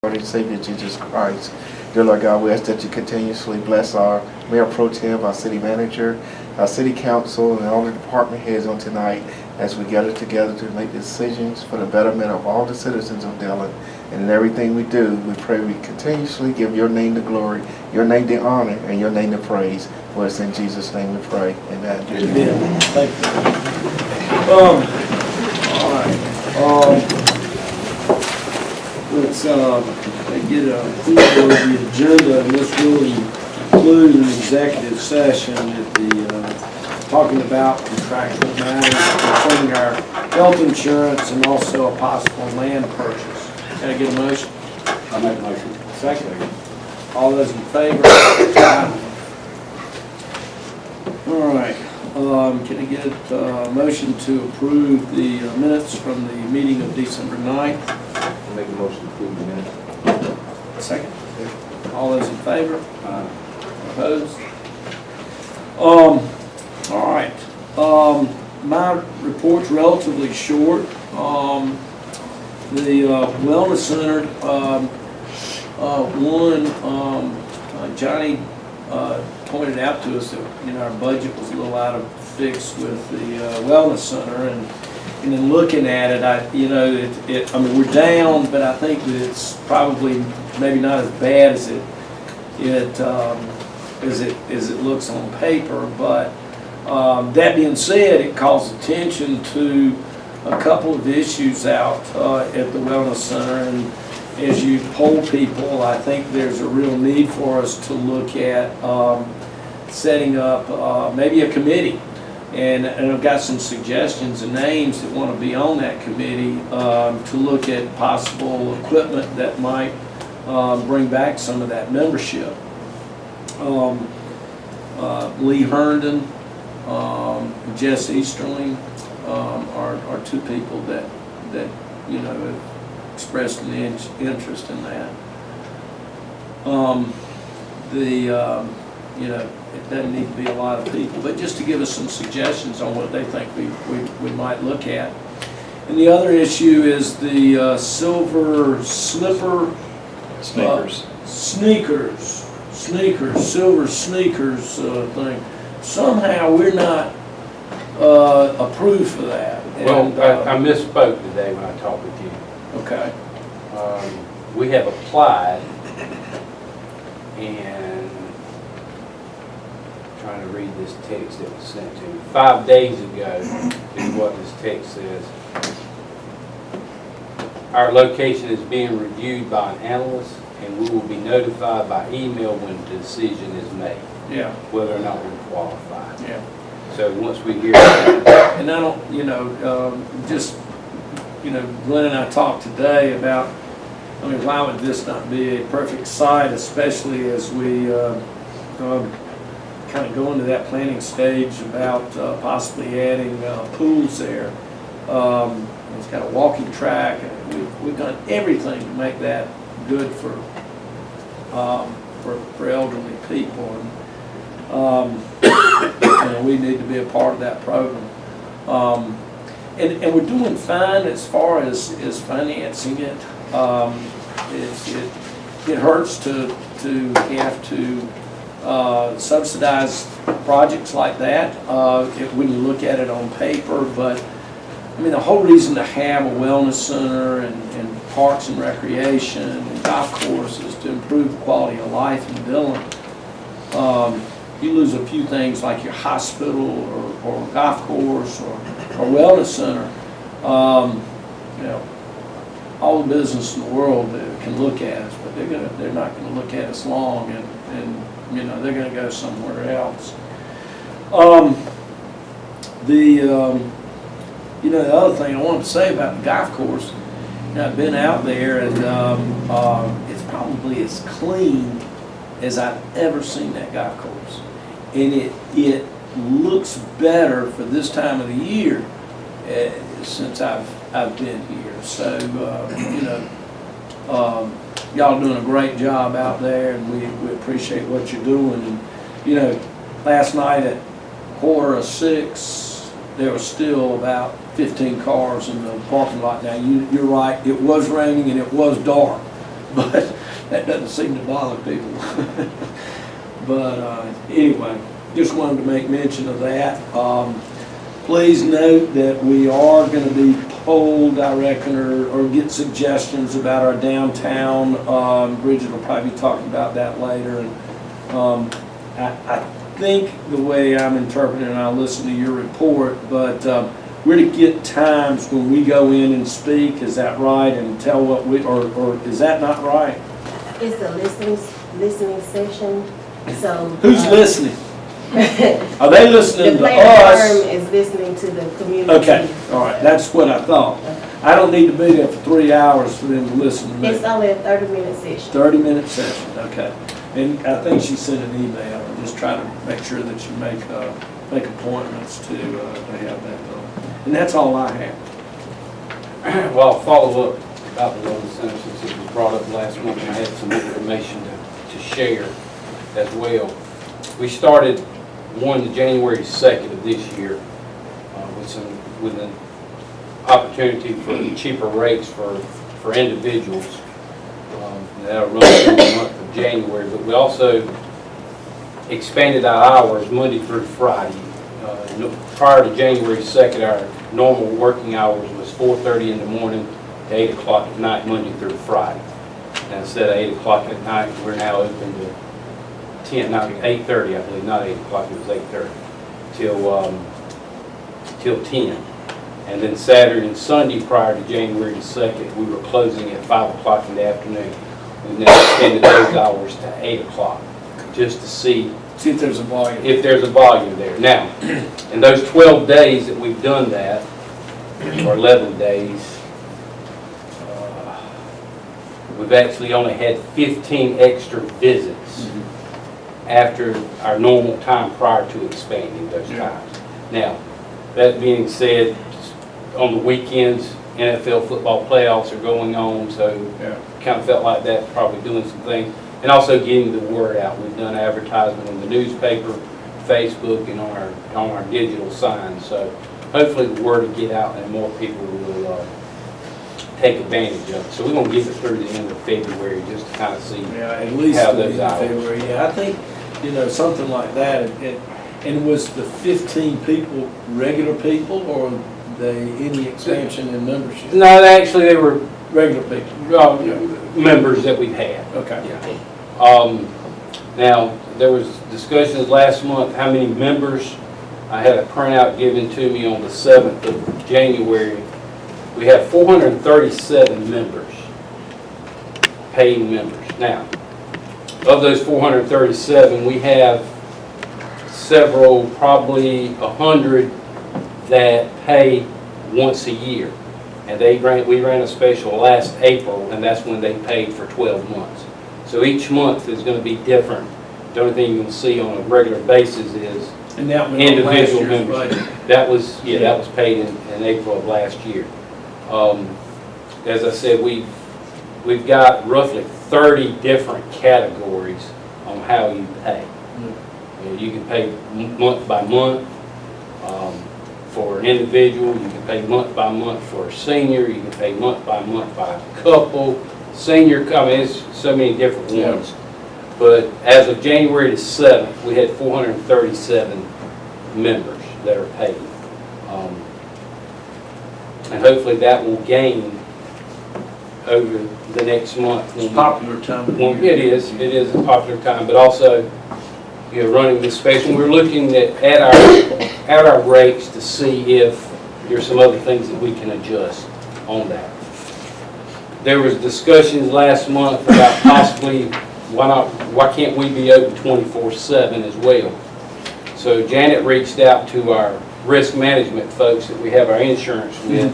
Lord and Savior Jesus Christ. Dear Lord God, we ask that you continuously bless our Mayor Pro Tem, our City Manager, our City Council, and all the department heads on tonight as we gather together to make decisions for the betterment of all the citizens of Dillon. And in everything we do, we pray we continuously give your name the glory, your name the honor, and your name the praise. For it's in Jesus' name we pray. Amen. Amen. Thank you. All right. Let's get approval of the agenda, and this will include an executive session at the talking about contractual matters concerning our health insurance and also a possible land purchase. Can I get a motion? I make a motion. Second. All those in favor? Aye. All right. Can I get a motion to approve the minutes from the meeting of December 9th? I make a motion to approve the minutes. Second. All those in favor? Opposed? All right. My report's relatively short. The Wellness Center, Johnny pointed out to us that our budget was a little out of fix with the Wellness Center, and in looking at it, I mean we're down, but I think that it's probably maybe not as bad as it looks on paper. But that being said, it calls attention to a couple of issues out at the Wellness Center, and as you poll people, I think there's a real need for us to look at setting up maybe a committee. And I've got some suggestions and names that want to be on that committee to look at possible equipment that might bring back some of that membership. Lee Herndon, Jess Easterling are two people that have expressed an interest in that. It doesn't need to be a lot of people, but just to give us some suggestions on what they think we might look at. And the other issue is the silver slipper Sneakers. Silver sneakers thing. Somehow we're not approved for that. Well, And, I misspoke today when I talked with you. okay. We have applied, and I'm trying to read this text that was sent to me 5 days ago is what this text says. Our location is being reviewed by an analyst, and we will be notified by email when the decision is made, Yeah. whether or not we qualify. Yeah. So once we hear that, And I don't, Glenn and I talked today about, why would this not be a perfect site, especially as we kind of go into that planning stage about possibly adding pools there. It's got a walking track, and we've done everything to make that good for elderly people, and we need to be a part of that program. And we're doing fine as far as financing it. It hurts to have to subsidize projects like that when you look at it on paper. But the whole reason to have a wellness center and parks and recreation and golf courses to improve the quality of life in Dillon. You lose a few things like your hospital or golf course or wellness center. All the business in the world can look at us, but they're not going to look at us long, and they're going to go somewhere else. The other thing I wanted to say about the golf course, I've been out there, and it's probably as clean as I've ever seen that golf course, and it looks better for this time of the year since I've been here. So y'all doing a great job out there, and we appreciate what you're doing. And last night at 5:45, there was still about 15 cars in the parking lot. Now you're right, it was raining and it was dark, but that doesn't seem to bother people. But anyway, just wanted to make mention of that. Please note that we are going to be polled, I reckon, or get suggestions about our downtown. Bridget will probably be talking about that later. And I think the way I'm interpreting it, and I'll listen to your report, but we're to get times when we go in and speak, is that right? And tell what we, or is that not right? It's a listening session, so. Who's listening? Are they listening The to planning us? firm is listening to the community. Okay, all right, that's what I thought. I don't need to be there for 3 hours for them to listen to me. It's only a 30-minute session. 30-minute session, okay. And I think she sent an email, and just try to make sure that you make appointments to have that done. And that's all I have. Well, I'll follow up about the Wellness Center since it was brought up last month, and I had some information to share as well. We started January 2nd of this year with an opportunity for cheaper rates for individuals. That'll run through the month of January, but we also expanded our hours Monday through Friday. Prior to January 2nd, our normal working hours was 4:30 in the morning to 8 o'clock at night, Monday through Friday. And instead of 8 o'clock at night, we're now open to 8:30, I believe, not 8 o'clock, it was 8:30, till 10. And then Saturday and Sunday prior to January 2nd, we were closing at 5 o'clock in the afternoon. We've now extended those hours to 8 o'clock, just to see if there's a volume. If there's a volume there. Now, in those 12 days that we've done that, or 11 days, we've actually only had 15 extra visits after our normal time prior to expanding those times. Now, that being said, on the weekends, NFL football playoffs are going on, so kind of felt like that, probably doing some things. And also getting the word out. We've done advertisement in the newspaper, Facebook, and on our digital signs. So hopefully the word will get out and more people will take advantage of it. So we're going to give it through the end of February just to kind of see At least how to the those end of hours. February. Yeah, I think, something like that. And was the 15 people regular people, or any expansion in membership? No, actually they were Regular people. members that we've had. Okay. Yeah. Now, there was discussions last month, how many members. I had a printout given to me on the 7th of January. We have 437 members, paying members. Now, of those 437, we have several, probably 100 that pay once a year. And we ran a special last April, and that's when they paid for 12 months. So each month is going to be different. The only thing you can see on a regular basis is And that went on individual last year's members. budget. That was paid in April of last year. As I said, we've got roughly 30 different categories on how you pay. You can pay month by month. For an individual, you can pay month by month. For a senior, you can pay month by a couple. Senior, it's so many different ones. But as of January the 7th, we had 437 members that are paid. And hopefully that will gain over the next month. It's a popular time of year. It is a popular time, but also, running this special, we're looking at our rates to see if there's some other things that we can adjust on that. There was discussions last month about possibly why can't we be open 24/7 as well? So Janet reached out to our risk management folks that we have our insurance with,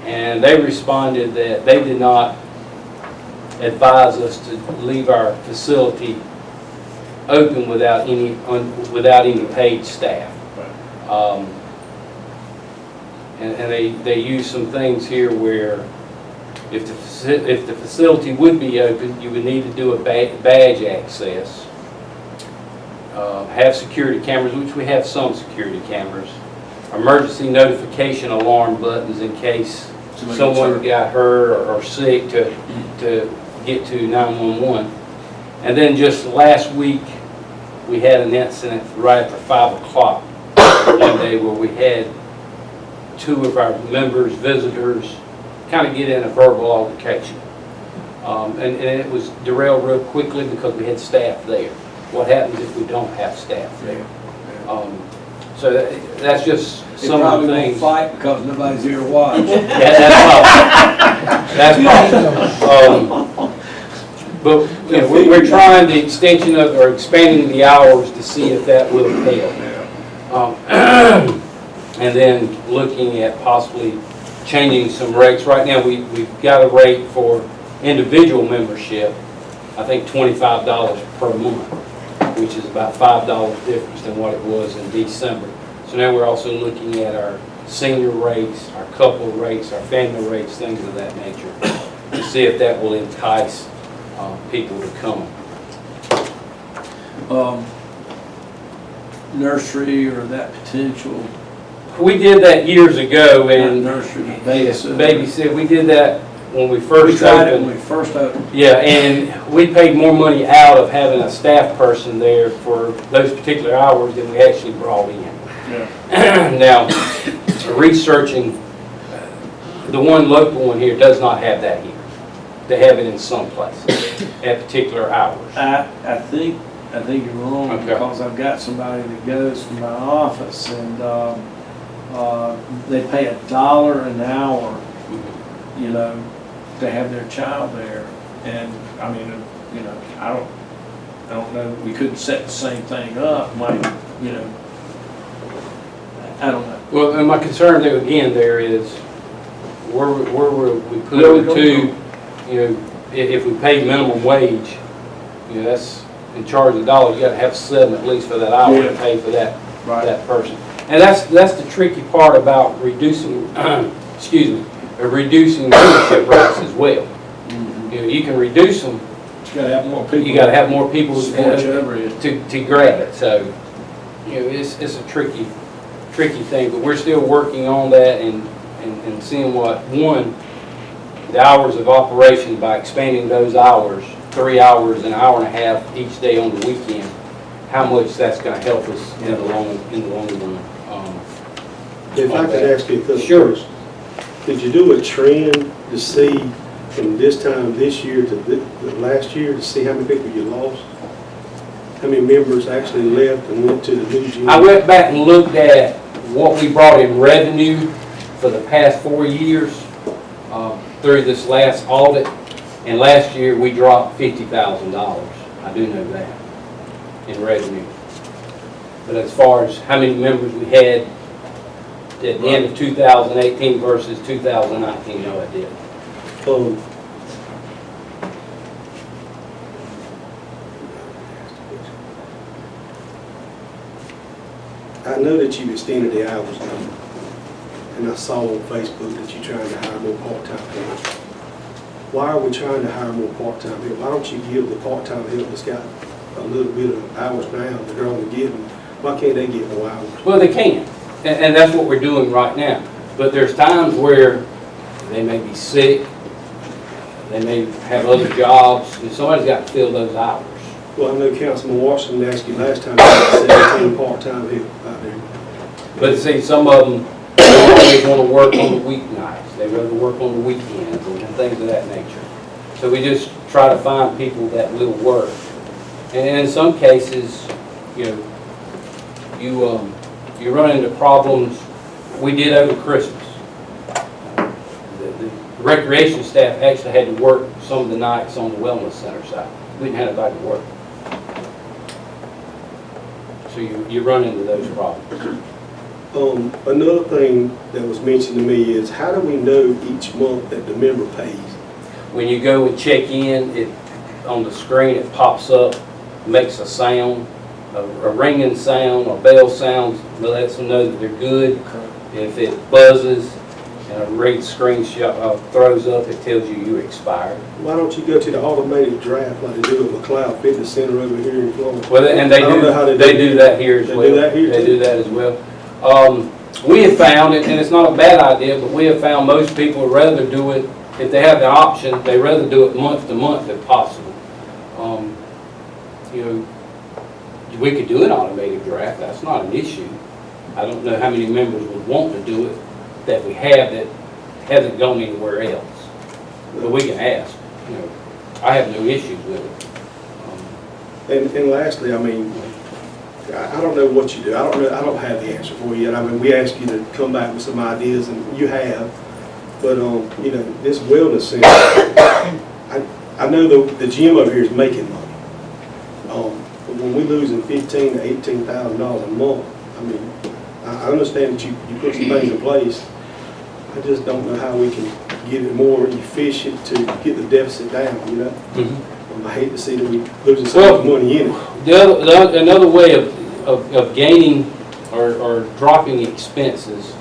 and they responded that they did not advise us to leave our facility open without any paid staff. And they use some things here where if the facility would be open, you would need to do a badge access, have security cameras, which we have some security cameras, emergency notification alarm buttons in case someone got hurt or sick to get to 911. And then just last week, we had an incident right after 5 o'clock one day where we had 2 of our members, visitors, kind of get in a verbal altercation. And it was derailed real quickly because we had staff there. What happens if we don't have staff there? So that's just some of the things. Fight because nobody's here to watch. That's possible. But you know, we're trying the extension of, or expanding the hours to see if that will help. And then looking at possibly changing some rates. Right now, we've got a rate for individual membership, I think $25 per month, which is about $5 difference than what it was in December. So now we're also looking at our senior rates, our couple rates, our family rates, things of that nature, to see if that will entice people to come. Nursery or that potential We did that years ago, and nursery to babysit. We did that when we first We tried it opened. when we first opened. Yeah, and we paid more money out of having a staff person there for those particular hours than we actually brought in. Yeah. Now, researching, the one local one here does not have that here. They have it in some places at particular hours. I think you're wrong, Okay. because I've got somebody that goes from my office, and they pay $1 an hour, you know, to have their child there. And I mean, you know, I don't know, we couldn't set the same thing up, like, you know, I don't know. Well, and my concern there again there is where we put Where we it gonna to, you know, if we pay minimum wage, you know, that's in charge of the dollars, you gotta have 7 at least for that hour to Yeah. pay for that Right. that person. And that's the tricky part about reducing, excuse me, reducing membership rates as well. You know, you can reduce them, You gotta have more people. you gotta have more people Switch over it. to grab it. So, you know, it's a tricky thing, but we're still working on that and seeing what, one, the hours of operation by expanding those hours, 3 hours, an hour and a half each day on the weekend, how much that's gonna help us in the long run. If I could ask you a couple Sure. questions. Did you do a trend to see from this time this year to the last year to see how many people you lost? How many members actually left and went to the new gym? I went back and looked at what we brought in revenue for the past 4 years through this last audit, and last year we dropped $50,000. I do know that in revenue. But as far as how many members we had at the end of 2018 versus 2019, no, I didn't. I know that you extended the hours now, and I saw on Facebook that you're trying to hire more part-time help. Why are we trying to hire more part-time help? Why don't you give the part-time help that's got a little bit of hours now that they're only getting? Why can't they get more hours? Well, they can, and that's what we're doing right now. But there's times where they may be sick, they may have other jobs, and somebody's got to fill those hours. Well, I know Councilman Washington asked you last time, you had 17 part-time help out there. But see, some of them don't always want to work on the weeknights. They rather work on the weekends and things of that nature. So we just try to find people that will work. And in some cases, you know, you run into problems. We did over Christmas. The recreation staff actually had to work some of the nights on the wellness center side. We didn't have anybody to work. So you run into those problems. Another thing that was mentioned to me is, how do we know each month that the member pays? When you go and check in, on the screen it pops up, makes a sound, a ringing sound, a bell sound that lets them know that they're good. If it buzzes and a red screen throws up, it tells you expired. Why don't you go to the automated draft like they do at McLeod Fitness Center over here in Florida? Well, and they I don't know how do that here as well. They do that here They too? do that as well. We have found, and it's not a bad idea, but we have found most people would rather do it if they have the option, they rather do it month to month if possible. You know, we could do an automated draft, that's not an issue. I don't know how many members would want to do it that we have that hasn't gone anywhere else. But we can ask, you know, I have no issues with it. And lastly, I mean, I don't know what you do. I don't have the answer for you yet. I mean, we asked you to come back with some ideas, and you have. But you know, this wellness center, I know the gym over here is making money. But when we're losing $15,000 to $18,000 a month, I mean, I understand that you put some things in place. I just don't know how we can get it more efficient to get the deficit down, you know? I hate to see that we losing so much money in it. Another way of gaining or dropping expenses,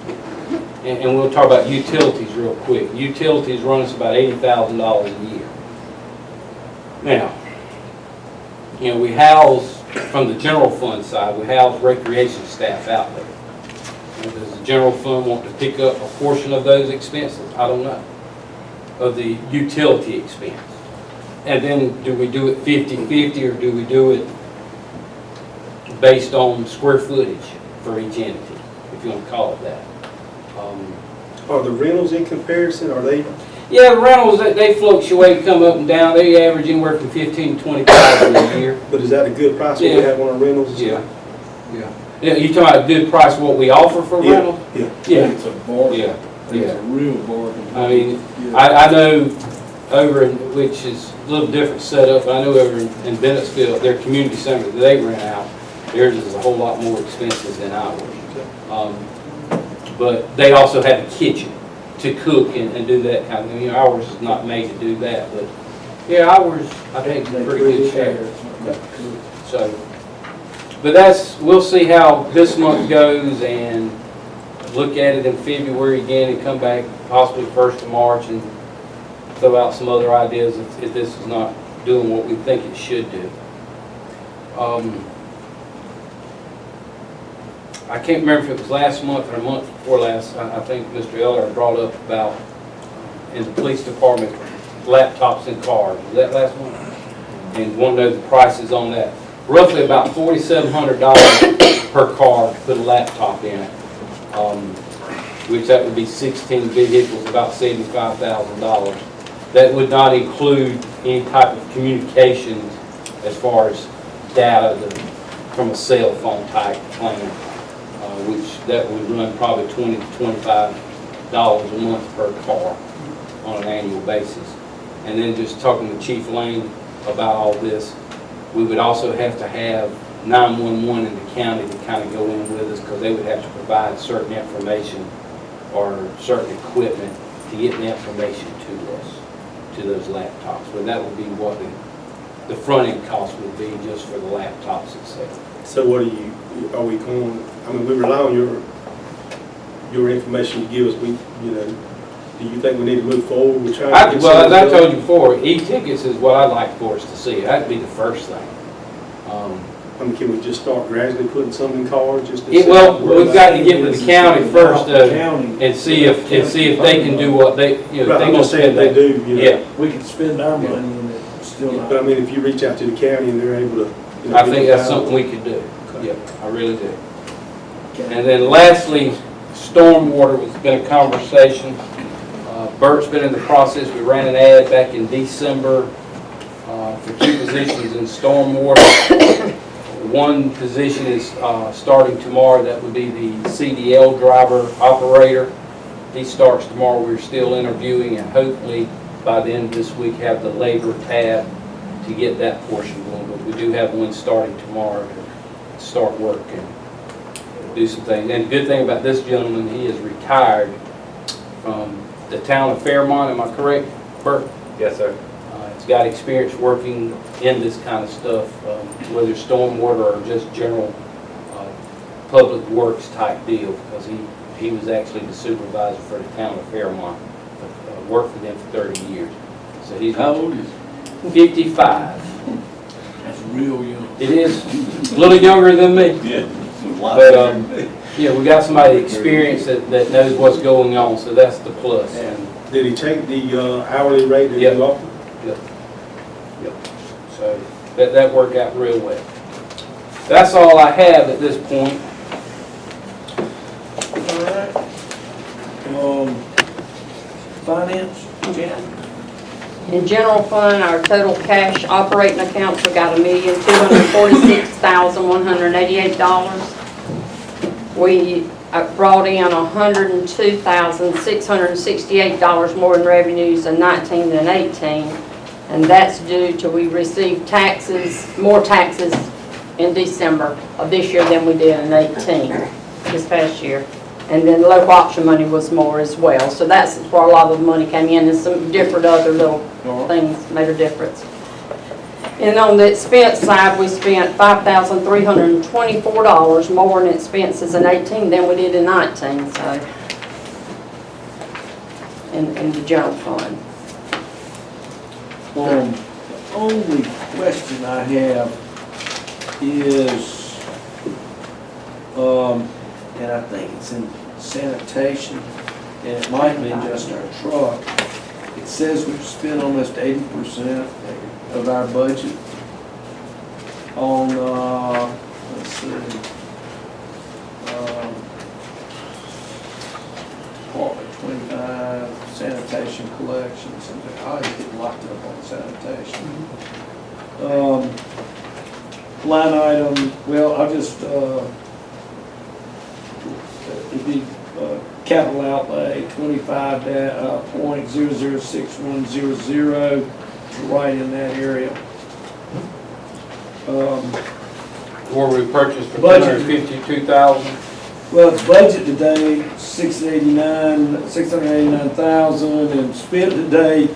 and we'll talk about utilities real quick. Utilities run us about $80,000 a year. Now, you know, we house, from the general fund side, we house recreation staff out there. And does the general fund want to pick up a portion of those expenses? I don't know. Of the utility expense. And then do we do it 50-50 or do we do it based on square footage for each entity, if you want to call it that? Are the rentals in comparison, are they? Yeah, the rentals, they fluctuate, come up and down. They average anywhere from $15,000 to $20,000 a year. But is that a good price what we have on our rentals? Yeah. Yeah, you talking about a good price of what we offer for rental? Yeah. Yeah. It's a bargain. Yeah. It's a real bargain. I mean, I know over in, which is a little different setup, but I know over in Bennettsville, their community center that they rent out, theirs is a whole lot more expensive than ours. But they also have a kitchen to cook and do that kind of thing. You know, ours is not made to do that, but yeah, ours, I think, is in pretty good shape. So, but we'll see how this month goes and look at it in February again and come back possibly 1st of March and throw out some other ideas if this is not doing what we think it should do. I can't remember if it was last month or a month before last, I think Mr. Eller brought up about in the police department, laptops in cars. Was that last month? And want to know the prices on that. Roughly about $4,700 per car to put a laptop in it, which that would be 16 vehicles, about $75,000. That would not include any type of communications as far as data from a cell phone type plan, which that would run probably $20 to $25 a month per car on an annual basis. And then just talking to Chief Lane about all this, we would also have to have 911 in the county to kind of go in with us because they would have to provide certain information or certain equipment to get the information to us, to those laptops. But that would be what the front end cost would be just for the laptops itself. So what are we going, I mean, we rely on your information you give us. Do you think we need to move forward with trying to get Well, as I something told you before, e-tickets is what I'd like for us to see. That'd be the first thing. I mean, can we just start gradually putting some in cars just to? Well, we've got to get with the county first though, and see if they can do what they, you know, Right, they I'm gonna just saying spend they that. do, you know. Yeah, We can spend our money and it's still not. But I mean, if you reach out to the county and they're able to. you know, I get think the that's power- something we could do. Okay. Yeah, I really do. And then lastly, stormwater has been a conversation. Bert's been in the process. We ran an ad back in December for 2 positions in stormwater. One position is starting tomorrow. That would be the CDL driver operator. He starts tomorrow. We're still interviewing and hopefully by the end of this week have the labor tab to get that portion going. But we do have one starting tomorrow to start work and do some things. And the good thing about this gentleman, he is retired from the town of Fairmont. Am I correct, Bert? Yes, sir. He's got experience working in this kind of stuff, whether stormwater or just general public works type deal, because he was actually the supervisor for the town of Fairmont. Worked for them for 30 years. So he's How old is he? 55. That's real young. It is a little younger than me. Yeah. But yeah, we got somebody experienced that knows what's going on, so that's the plus. And Did he take the hourly rate that Yep. you offered? So that worked out real well. That's all I have at this point. All right. Finance, Jan? In general fund, our total cash operating accounts, we got $1,246,188. We brought in $102,668 more in revenues in 19 than 18. And that's due to we received more taxes in December of this year than we did in 18, this past year. And then the local option money was more as well. So that's where a lot of the money came in, and some different other little things made a difference. And on the expense side, we spent $5,324 more in expenses in 18 than we did in 19, so, in the general fund. The only question I have is, and I think it's in sanitation, and it might have been just our truck. It says we've spent almost 80% of our budget on, let's see, Department 25, sanitation collections, and I always get locked up on sanitation. Line item, well, I'll just, it'd be capital outlay 25.006100 right in that area. Where we purchased for Budget. $252,000. Well, it's budget today, $689,000, and spent today,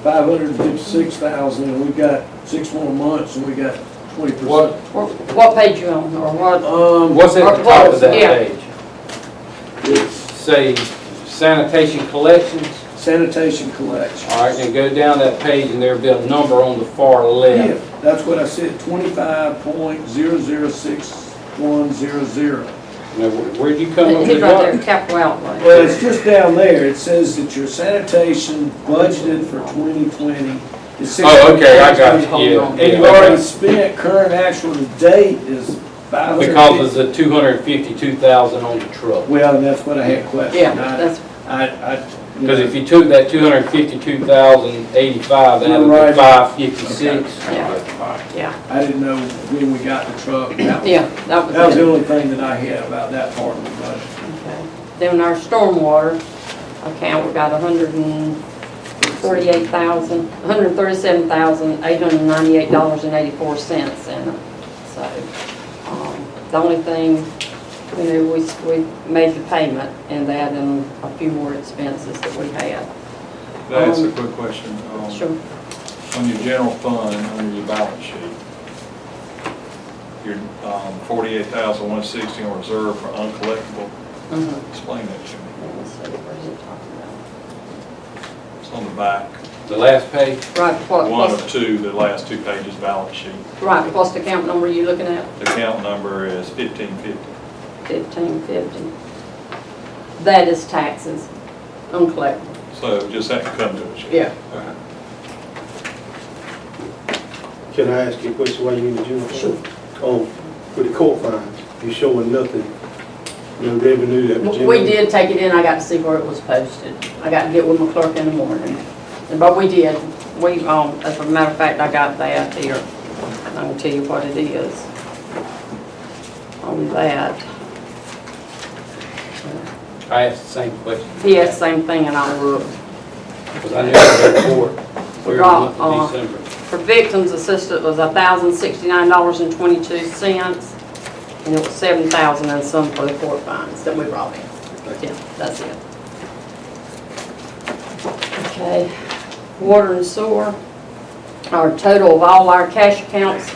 $556,000, and we've got 6 more months, and we got 20%. What page you on, or what? What's at the top of that Yeah. page? It's Say sanitation collections. sanitation collection. All right, then go down that page and there'll be a number on the far left. Yeah, that's what I said, 25.006100. Now, where'd you come up He's with right there, that? capital outlay. Well, it's just down there, it says that your sanitation budgeted for 2020 is Oh, okay, I got you, Hold yeah. on. And you've already spent, current actual to date is 550. Because of the $252,000 on the truck. Well, and that's what I had questioned. Yeah, that's, Because if you took that $252,085 out You're of right. the 556. yeah, I didn't know when we got the truck. That was- yeah, that was That was the it. only thing that I had about that part of the budget. Okay. Then our stormwater account, we got $137,898.84 in it. So, the only thing, we made the payment in that and a few more expenses that we had. That's a quick question. Sure. On your general fund, under your balance sheet, your $48,160 on reserve for uncollectible, explain that to me. Let me see, where's it talking It's on the back, about? The last page, Right, one what's, of two, the last 2 pages balance sheet. right, what's the account number you looking at? The account number is 1550. 1550. That is taxes, uncollectible. So it just have to come to us. Yeah. Okay. Can I ask you a question while you're in the general fund? Sure. With the court fines, you're showing nothing, no revenue that was We generated? did take it in, I got to see where it was posted. I got to get with my clerk in the morning. But we did, as a matter of fact, I got that here. I can tell you what it is on that. I asked the same question. He asked the same thing and I looked. Because I knew the report. We got, December. for victims assisted was $1,069.22, and it was $7,000 and some for the court fines that we brought in. Yeah, that's it. Okay, water and sewer. Our total of all our cash accounts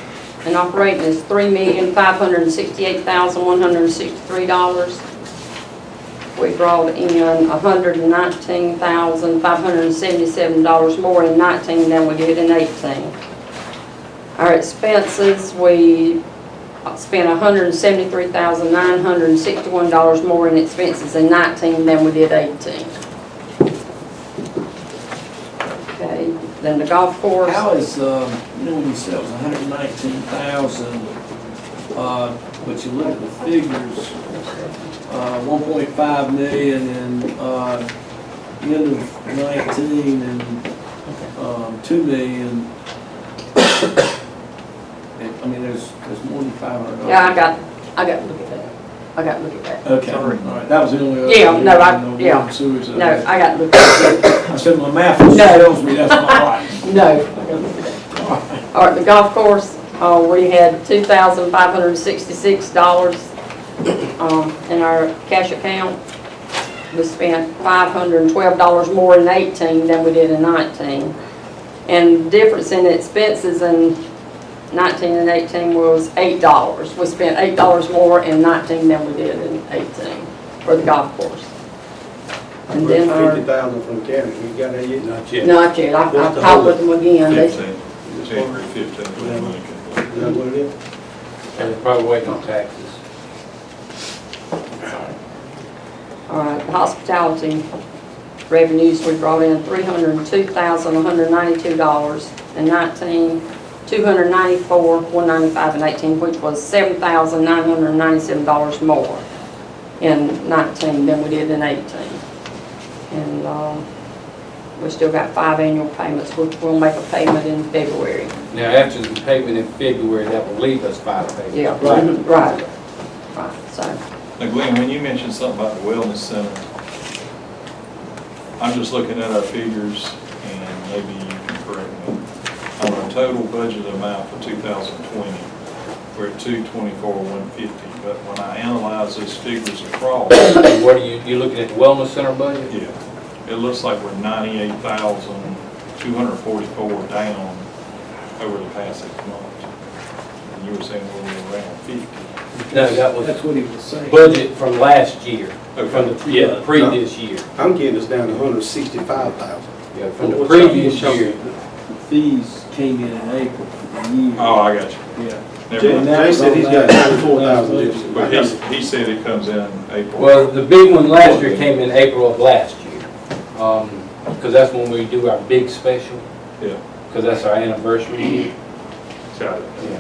and operating is $3,568,163. We brought in $119,577 more in 19 than we did in 18. Our expenses, we spent $173,961 more in expenses in 19 than we did 18. Then the golf course, How is, when you said it was 119,000, but you look at the figures, 1.5 million in, end of 19 and, 2 million. I mean, there's more than $500. yeah, I got to look at that. I got to look at that. Okay, all right, that was the only other. Yeah, no, thing, I- no yeah. water and sewers, No, I got to look at that. I said my math No. tells me that's not right. No, I got to look at that. All right, the golf course, we had $2,566 in our cash account. We spent $512 more in 18 than we did in 19. And the difference in expenses in 19 and 18 was $8. We spent $8 more in 19 than we did in 18 for the golf course. And then our, 50,000 from the county, we got that yet? Not yet. not yet, I What's the talked with them again. They- 15, January 15th, when the money comes. Is that what it is? And they're probably waiting on taxes. All right, hospitality revenues, we brought in $302,192 in 19, $294,195 in 18, which was $7,997 more in 19 than we did in 18. And we still got 5 annual payments, which we'll make a payment in February. Now, after the payment in February, that will leave us 5 payments. Yeah, right, so. Now Glenn, when you mentioned something about the wellness center, I'm just looking at our figures, and maybe you can correct me. On our total budget amount for 2020, we're at 224,150, but when I analyze those figures across, What are you looking at the wellness center budget? yeah, it looks like we're 98,244 down over the past 6 months. And you were saying we were around 50. No, that was That's what he was saying. budget from last year, Okay. from the previous year. I'm getting us down to 165,000. Yeah, from the What's previous up? year. The fees came in April for the year. Oh, I got you. Yeah. Never Jay mind. Jay said he's got 94,000 this year. But he said it comes in April. Well, the big one last year came in April of last year. Because that's when we do our big special, Yeah, because that's our anniversary year. got it. Yeah.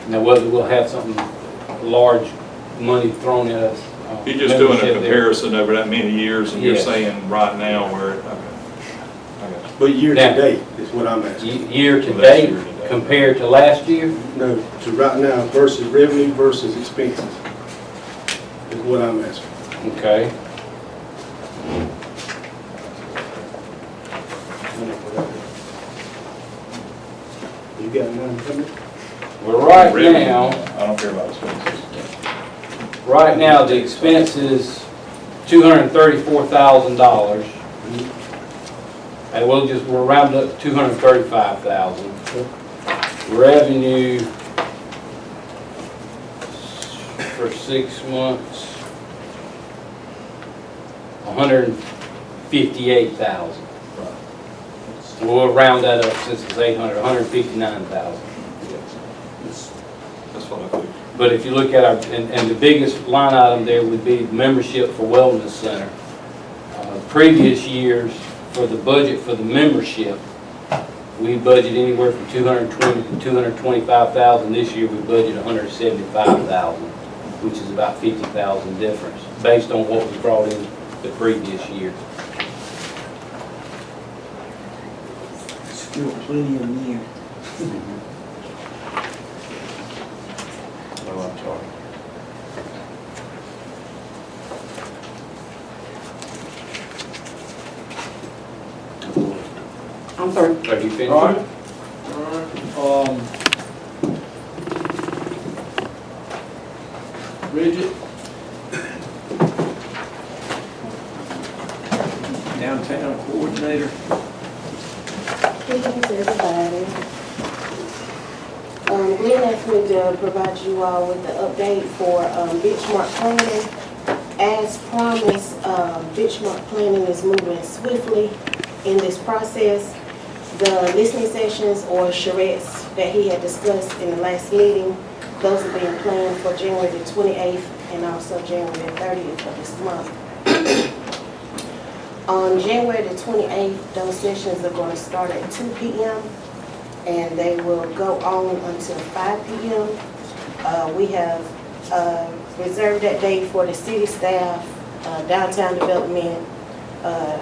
Now whether we'll have something large money thrown at us. You're just doing a membership there. comparison over that many years, and you're Yes. saying right now we're, okay. I got But year to Now- date is what I'm asking. Year to Well, that's date year to date. compared to last year, No, to right now versus revenue versus expenses is what I'm asking. okay. You got none coming? Well, right Revenue. now, I don't care about expenses. right now, the expense is $234,000. And we'll round up to 235,000. Revenue for 6 months, 158,000. We'll round that up since it's 800, 159,000. That's what I think. But if you look at our, and the biggest line item there would be membership for Wellness Center. Previous years, for the budget for the membership, we budget anywhere from 220 to 225,000. This year we budget 175,000, which is about 50,000 difference, based on what we brought in the previous year. Still plenty in there. Oh, I'm sorry. I'm sorry. Are you finished? All right. All right. Bridget? Downtown coordinator. Greetings, everybody. Glenn asked me to provide you all with the update for benchmark planning. As promised, benchmark planning is moving swiftly in this process. The listening sessions or charrettes that he had discussed in the last meeting, those are being planned for January the 28th and also January the 30th of this month. On January the 28th, those sessions are going to start at 2 p.m. and they will go on until 5 p.m. We have reserved that day for the city staff, downtown development,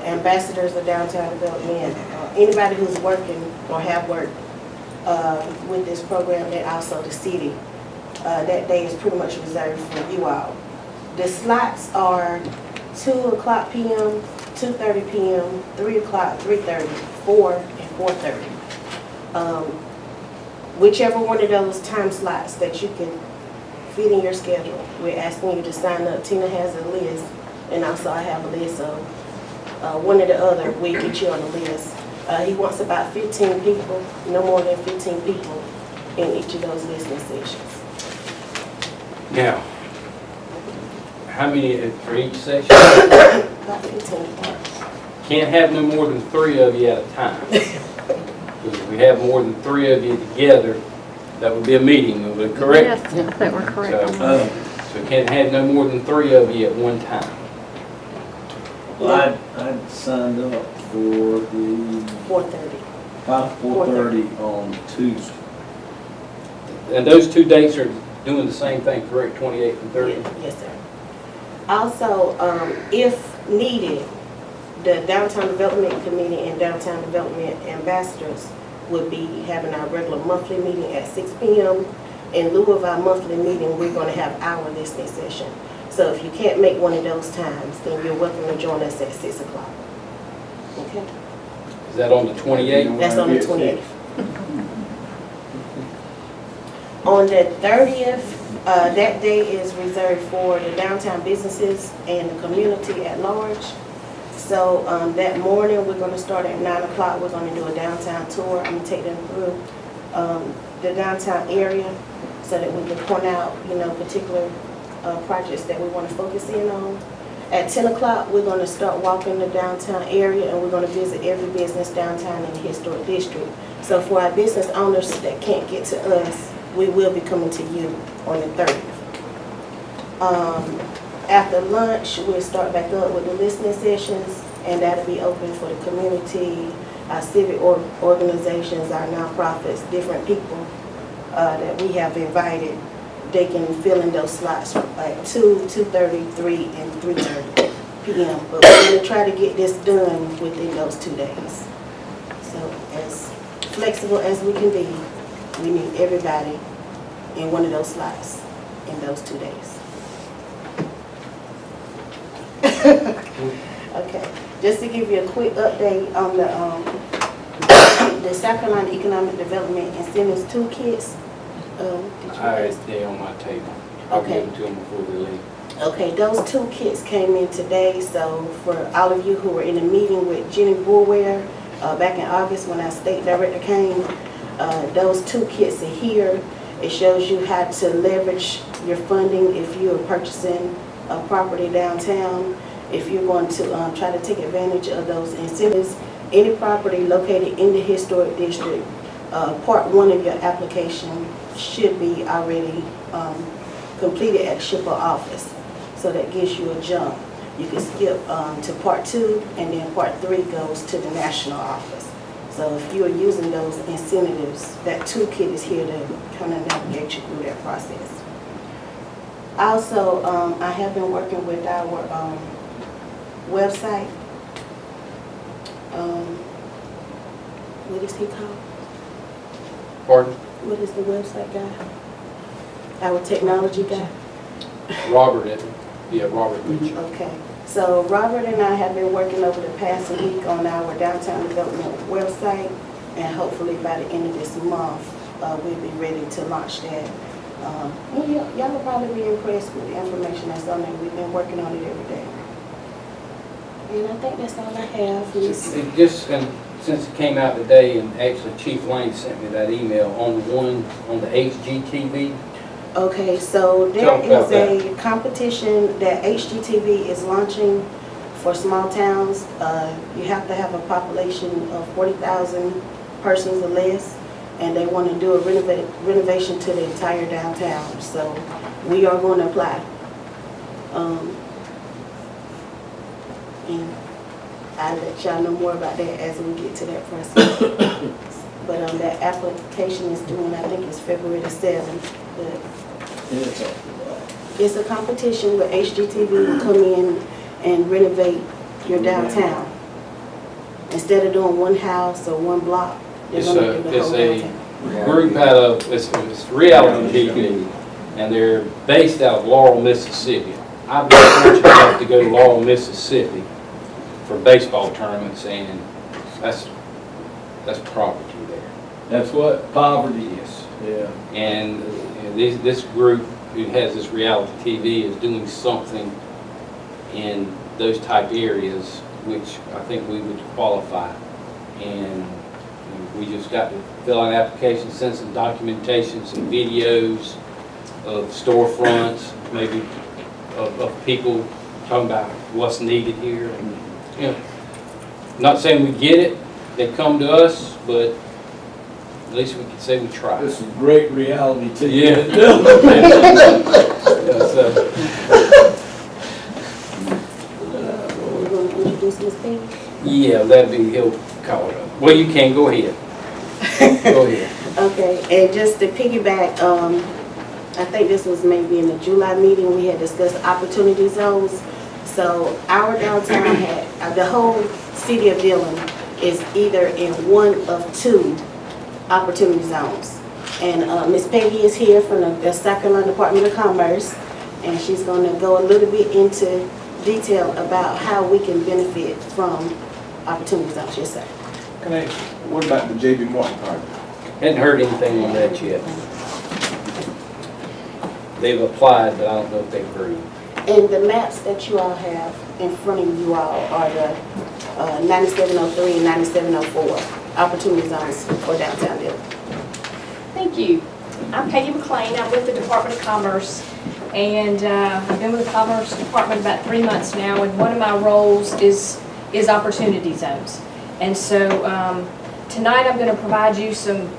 ambassadors of downtown development, anybody who's working or have worked with this program, and also the city. That day is pretty much reserved for you all. The slots are 2 o'clock p.m., 2:30 p.m., 3 o'clock, 3:30, 4, and 4:30. Whichever one of those time slots that you can fit in your schedule, we're asking you to sign up. Tina has a list, and also I have a list, so one or the other, we get you on the list. He wants about 15 people, no more than 15 people in each of those listening sessions. Now, how many for each section? About 15. Can't have no more than 3 of you at a time. Because if we have more than 3 of you together, that would be a meeting, would it correct? Yes, that were correct. So can't have no more than 3 of you at one time. Well, I'd signed up for the 4:30. 4:30 on Tuesday. And those 2 dates are doing the same thing, correct, 28th and 30th? Yes, sir. Also, if needed, the Downtown Development Committee and Downtown Development Ambassadors would be having our regular monthly meeting at 6 p.m. In lieu of our monthly meeting, we're going to have our listening session. So if you can't make one of those times, then you're welcome to join us at 6 o'clock. Okay? Is that on the 28th? That's on the 28th. On the 30th, that day is reserved for the downtown businesses and the community at large. So that morning, we're going to start at 9 o'clock. We're going to do a downtown tour. I'm going to take them through the downtown area so that we can point out, particular projects that we want to focus in on. At 10 o'clock, we're going to start walking the downtown area, and we're going to visit every business downtown in the historic district. So for our business owners that can't get to us, we will be coming to you on the 30th. After lunch, we'll start back up with the listening sessions, and that'll be open for the community, our civic organizations, our nonprofits, different people that we have invited. They can fill in those slots at 2, 2:30, 3, and 3:30 p.m. But we're going to try to get this done within those 2 days. So as flexible as we can be, we need everybody in one of those slots in those 2 days. Okay, just to give you a quick update on the South Carolina Economic Development Incentives Toolkits. They're on my table. I'll Okay. give them to them before they leave. Okay, those toolkits came in today, so for all of you who were in a meeting with Jenny Boulware back in August when our state director came, those toolkits are here. It shows you how to leverage your funding if you are purchasing a property downtown, if you're going to try to take advantage of those incentives. Any property located in the historic district, part 1 of your application should be already completed at shipper office. So that gives you a jump. You can skip to part 2, and then part 3 goes to the national office. So if you are using those incentives, that toolkit is here to kind of navigate you through that process. Also, I have been working with our website. What is he called? Pardon? What is the website guy? Our technology guy? Robert, Robert Mitchell. Okay. So Robert and I have been working over the past week on our downtown development website, and hopefully by the end of this month, we'll be ready to launch that. Y'all will probably be impressed with the information that's on there. We've been working on it every day. And I think that's all I have. And since it came out today, and actually Chief Lane sent me that email on the HGTV. Okay, so there is a competition that HGTV is launching for small towns. You have to have a population of 40,000 persons or less, and they want to do a renovation to the entire downtown. So we are going to apply. And I'll let y'all know more about that as we get to that process. But that application is due, I think it's February the 7th. But It's a- it's a competition where HGTV will come in and renovate your downtown. Instead of doing one house or one block, they're It's gonna do the whole a downtown. group out of, it's reality TV, and they're based out of Laurel, Mississippi. I've been fortunate enough to go to Laurel, Mississippi for baseball tournaments, and that's poverty there. That's what poverty is. Yes. Yeah. And this group who has this reality TV is doing something in those type areas, which I think we would qualify. And we just got to fill out an application, send some documentation, some videos of storefronts, maybe of people talking about what's needed here. And, you know, not saying we get it, they come to us, but at least we can say we tried. This is great reality TV. Yeah. We're gonna introduce Ms. Peggy. Yeah, that'd be, he'll call it up. Well, you can, go ahead. Go ahead. Okay, and just to piggyback, I think this was maybe in the July meeting, we had discussed opportunity zones. So our downtown had, the whole city of Dillon is either in one of two opportunity zones. And Ms. Peggy is here from the South Carolina Department of Commerce, and she's gonna go a little bit into detail about how we can benefit from opportunity zones. Yes, sir. Can I, what about the J.B. Martin project? Hadn't heard anything on that yet. They've applied, but I don't know if they've agreed. And the maps that you all have in front of you all are the 9703 and 9704 opportunity zones for downtown Dillon. Thank you. I'm Peggy McLean. I'm with the Department of Commerce, and I've been with the Commerce Department about 3 months now, and one of my roles is opportunity zones. And so tonight I'm going to provide you some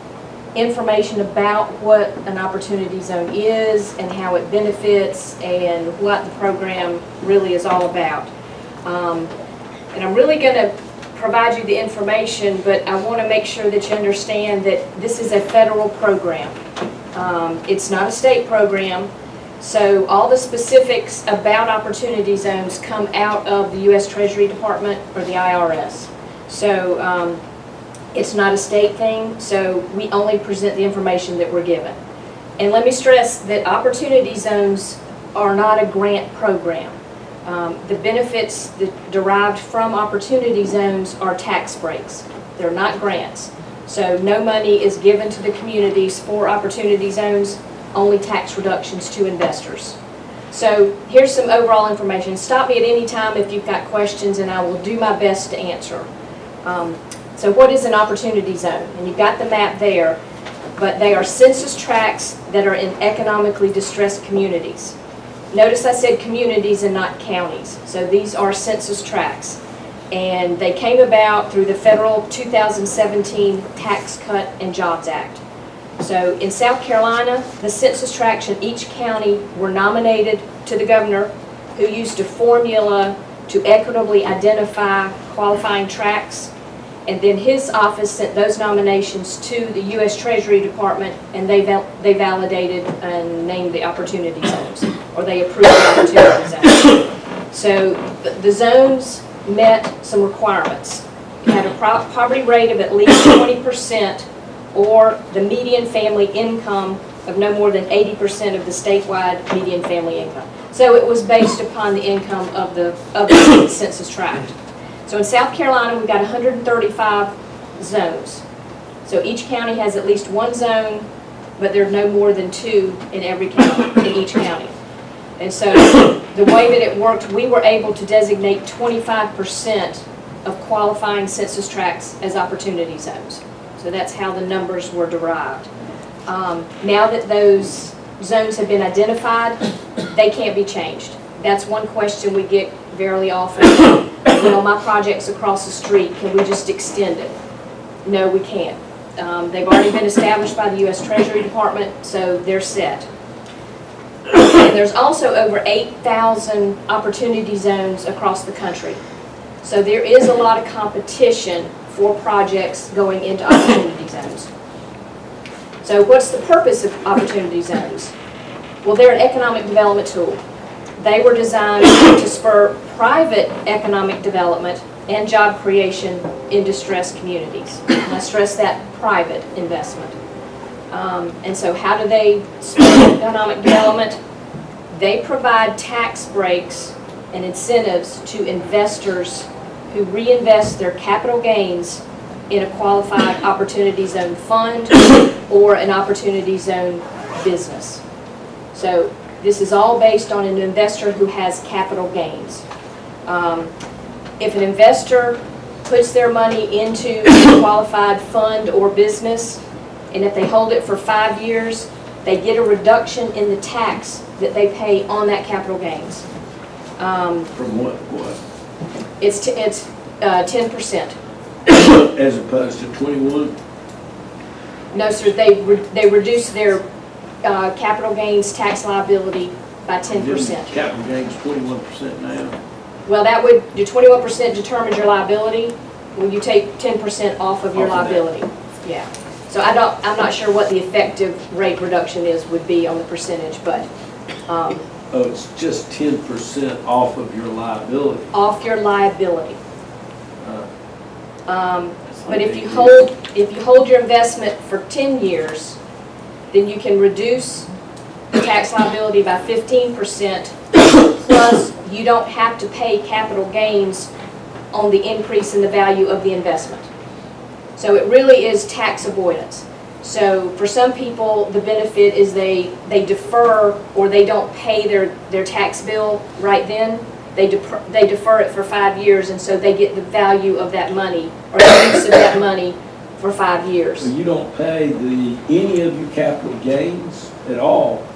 information about what an opportunity zone is and how it benefits and what the program really is all about. And I'm really going to provide you the information, but I want to make sure that you understand that this is a federal program. It's not a state program, so all the specifics about opportunity zones come out of the U.S. Treasury Department or the IRS. So it's not a state thing, so we only present the information that we're given. And let me stress that opportunity zones are not a grant program. The benefits that derived from opportunity zones are tax breaks. They're not grants. So no money is given to the communities for opportunity zones, only tax reductions to investors. So here's some overall information. Stop me at any time if you've got questions and I will do my best to answer. So what is an opportunity zone? And you've got the map there, but they are census tracts that are in economically distressed communities. Notice I said communities and not counties. So these are census tracts. And they came about through the federal 2017 Tax Cut and Jobs Act. So in South Carolina, the census tracts in each county were nominated to the governor, who used a formula to equitably identify qualifying tracts. And then his office sent those nominations to the U.S. Treasury Department, and they validated and named the opportunity zones, or they approved the opportunity zones. So the zones met some requirements. You had a poverty rate of at least 20%, or the median family income of no more than 80% of the statewide median family income. So it was based upon the income of the census tract. So in South Carolina, we've got 135 zones. So each county has at least one zone, but there are no more than two in every county, in each county. And so the way that it worked, we were able to designate 25% of qualifying census tracts as opportunity zones. So that's how the numbers were derived. Now that those zones have been identified, they can't be changed. That's one question we get very often. You know, my project's across the street, can we just extend it? No, we can't. They've already been established by the U.S. Treasury Department, so they're set. And there's also over 8,000 opportunity zones across the country. So there is a lot of competition for projects going into opportunity zones. So what's the purpose of opportunity zones? Well, they're an economic development tool. They were designed to spur private economic development and job creation in distressed communities. And I stress that private investment. And so how do they spur economic development? They provide tax breaks and incentives to investors who reinvest their capital gains in a qualified opportunity zone fund or an opportunity zone business. So this is all based on an investor who has capital gains. If an investor puts their money into a qualified fund or business, and if they hold it for 5 years, they get a reduction in the tax that they pay on that capital gains. From what? It's 10%. As opposed to 21? No, sir, they reduce their capital gains tax liability by 10%. Capital gains 21% now. Well, that would, your 21% determines your liability, when you take 10% off of your Off of that. liability. Yeah. So I'm not sure what the effective rate reduction would be on the percentage, but Oh, it's just 10% off of your liability. off your liability. That's But like if you big hold your investment for 10 years, then you can reduce the tax liability by 15%, plus you don't have to pay capital gains on the increase in the value of the investment. So it really is tax avoidance. So for some people, the benefit is they defer, or they don't pay their tax bill right then. They defer it for 5 years, and so they get the value of that money, or the use of that money for 5 years. So you don't pay any of your capital gains at all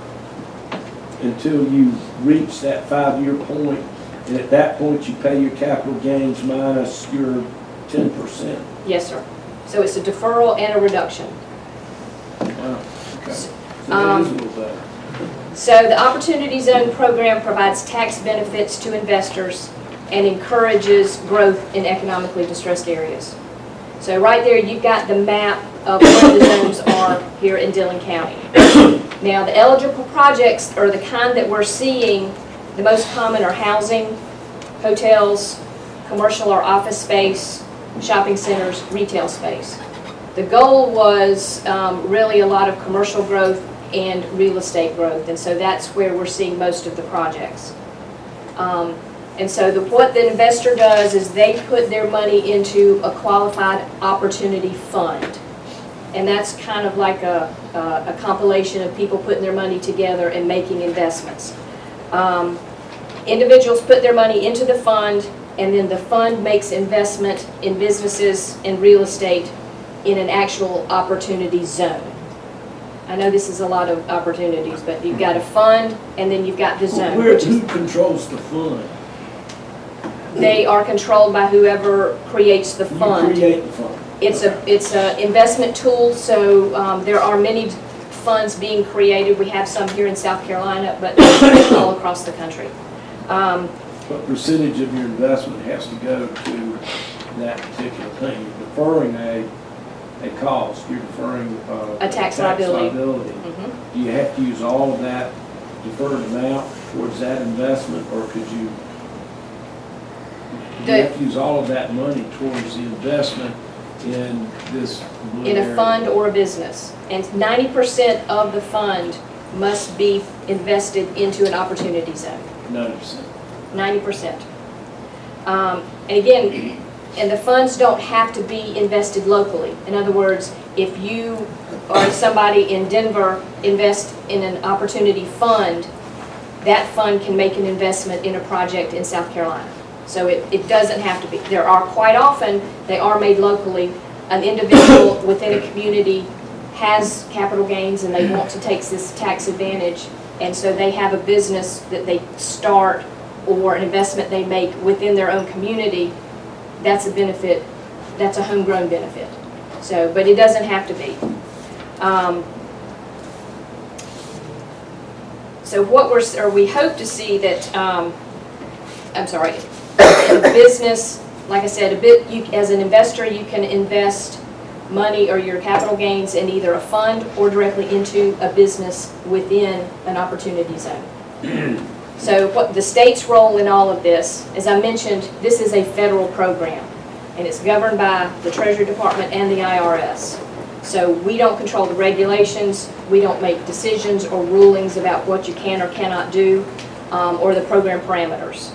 until you reach that 5-year point, and at that point you pay your capital gains minus your 10%. Yes, sir. So it's a deferral and a reduction. Wow, okay. So that is a little better. So the Opportunity Zone program provides tax benefits to investors and encourages growth in economically distressed areas. So right there, you've got the map of where the zones are here in Dillon County. Now, the eligible projects are the kind that we're seeing, the most common are housing, hotels, commercial or office space, shopping centers, retail space. The goal was really a lot of commercial growth and real estate growth, and so that's where we're seeing most of the projects. And so what the investor does is they put their money into a qualified opportunity fund. And that's kind of like a compilation of people putting their money together and making investments. Individuals put their money into the fund, and then the fund makes investment in businesses and real estate in an actual opportunity zone. I know this is a lot of opportunities, but you've got a fund, and then you've got the zone. Who controls the fund? They are controlled by whoever creates the fund. You create the fund. It's a investment tool, so there are many funds being created. We have some here in South Carolina, but all across the country. What percentage of your investment has to go to that particular thing? You're deferring a cost, you're deferring A tax liability. Do you have to use all of that deferred amount towards that investment, or could you have to use all of that money towards the investment in this blue In a area? fund or a business. And 90% of the fund must be invested into an opportunity zone. 90%. 90%. And again, and the funds don't have to be invested locally. In other words, if you or somebody in Denver invest in an opportunity fund, that fund can make an investment in a project in South Carolina. So it doesn't have to be. There are quite often, they are made locally. An individual within a community has capital gains and they want to take this tax advantage, and so they have a business that they start or an investment they make within their own community. That's a benefit, that's a homegrown benefit. So, but it doesn't have to be. So we hope to see that, business like I said, as an investor, you can invest money or your capital gains in either a fund or directly into a business within an opportunity zone. So what the state's role in all of this, as I mentioned, this is a federal program, and it's governed by the Treasury Department and the IRS. So we don't control the regulations, we don't make decisions or rulings about what you can or cannot do, or the program parameters.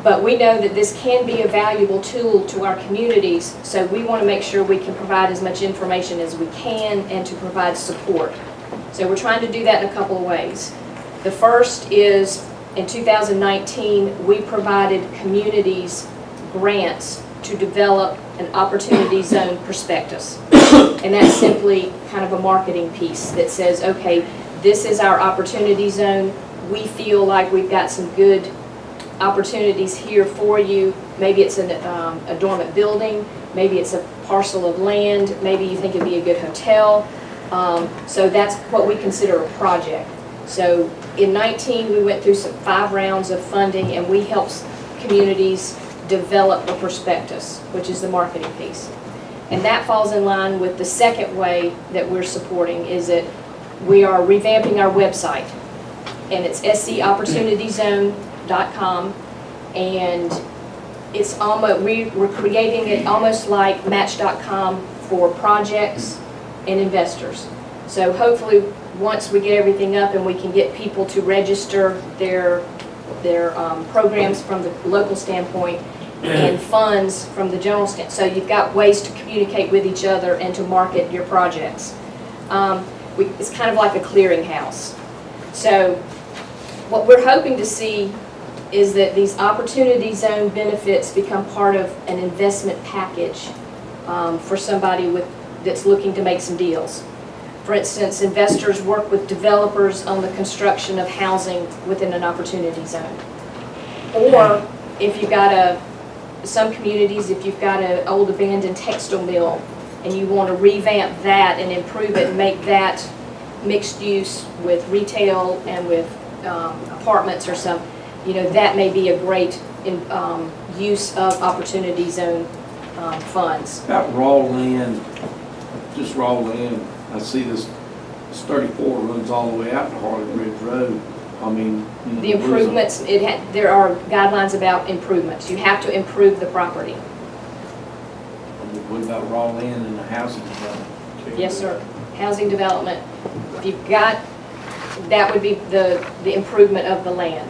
But we know that this can be a valuable tool to our communities, so we want to make sure we can provide as much information as we can and to provide support. So we're trying to do that in a couple of ways. The first is, in 2019, we provided communities grants to develop an opportunity zone prospectus. And that's simply kind of a marketing piece that says, okay, this is our opportunity zone. We feel like we've got some good opportunities here for you. Maybe it's a dormant building, maybe it's a parcel of land, maybe you think it'd be a good hotel. So that's what we consider a project. So in 19, we went through 5 rounds of funding, and we helped communities develop a prospectus, which is the marketing piece. And that falls in line with the second way that we're supporting, is that we are revamping our website, and it's scopportunityzone.com, and it's almost, we're creating it almost like Match.com for projects and investors. So hopefully, once we get everything up and we can get people to register their programs from the local standpoint and funds from the general standpoint, so you've got ways to communicate with each other and to market your projects. It's kind of like a clearinghouse. So what we're hoping to see is that these opportunity zone benefits become part of an investment package for somebody that's looking to make some deals. For instance, investors work with developers on the construction of housing within an opportunity zone. Or if you've got some communities, if you've got an old abandoned textile mill and you want to revamp that and improve it and make that mixed use with retail and with apartments or some, that may be a great use of opportunity zone funds. About raw land, just raw land, I see this 34 runs all the way out to Harley Ridge Road. I mean, The improvements, there are guidelines about improvements. You have to improve the property. What about raw land in the housing development? Yes, sir. Housing development, if you've got, that would be the improvement of the land.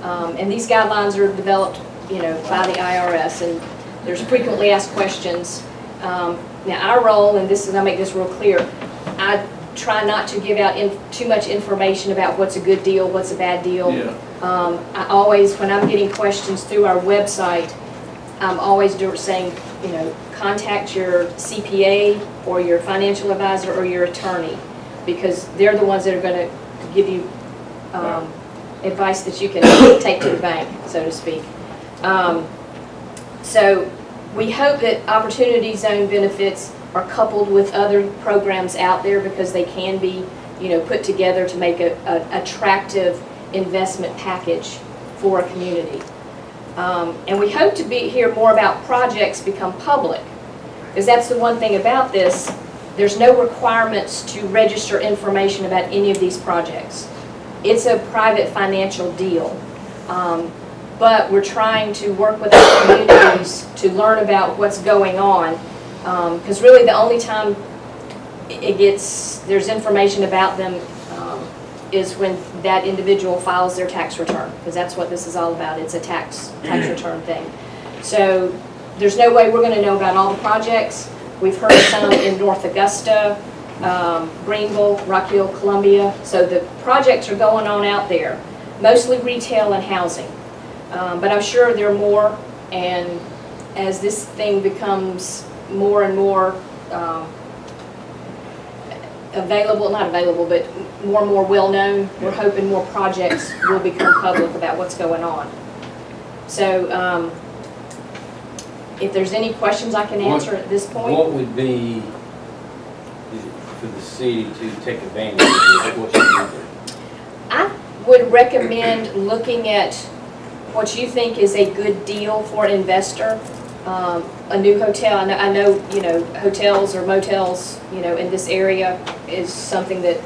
And these guidelines are developed, by the IRS, and there's frequently asked questions. Now, our role, and I'll make this real clear, I try not to give out too much information about what's a good deal, what's a bad deal. Yeah. I always, when I'm getting questions through our website, I'm always saying, contact your CPA or your financial advisor or your attorney, because they're the ones that are going to give you advice that you can take to the bank, so to speak. So we hope that opportunity zone benefits are coupled with other programs out there, because they can be, put together to make an attractive investment package for a community. And we hope to hear more about projects become public, because that's the one thing about this. There's no requirements to register information about any of these projects. It's a private financial deal. But we're trying to work with our communities to learn about what's going on. Because really the only time there's information about them is when that individual files their tax return, because that's what this is all about. It's a tax return thing. So there's no way we're going to know about all the projects. We've heard some in North Augusta, Greenville, Rock Hill, Columbia. So the projects are going on out there, mostly retail and housing. But I'm sure there are more, and as this thing becomes more and more not available, but more and more well-known, we're hoping more projects will become public about what's going on. So if there's any questions I can answer at this point. What would be for the city to take advantage of this? What should we do? I would recommend looking at what you think is a good deal for an investor a new hotel. I know, you know, hotels or motels, you know, in this area is something that,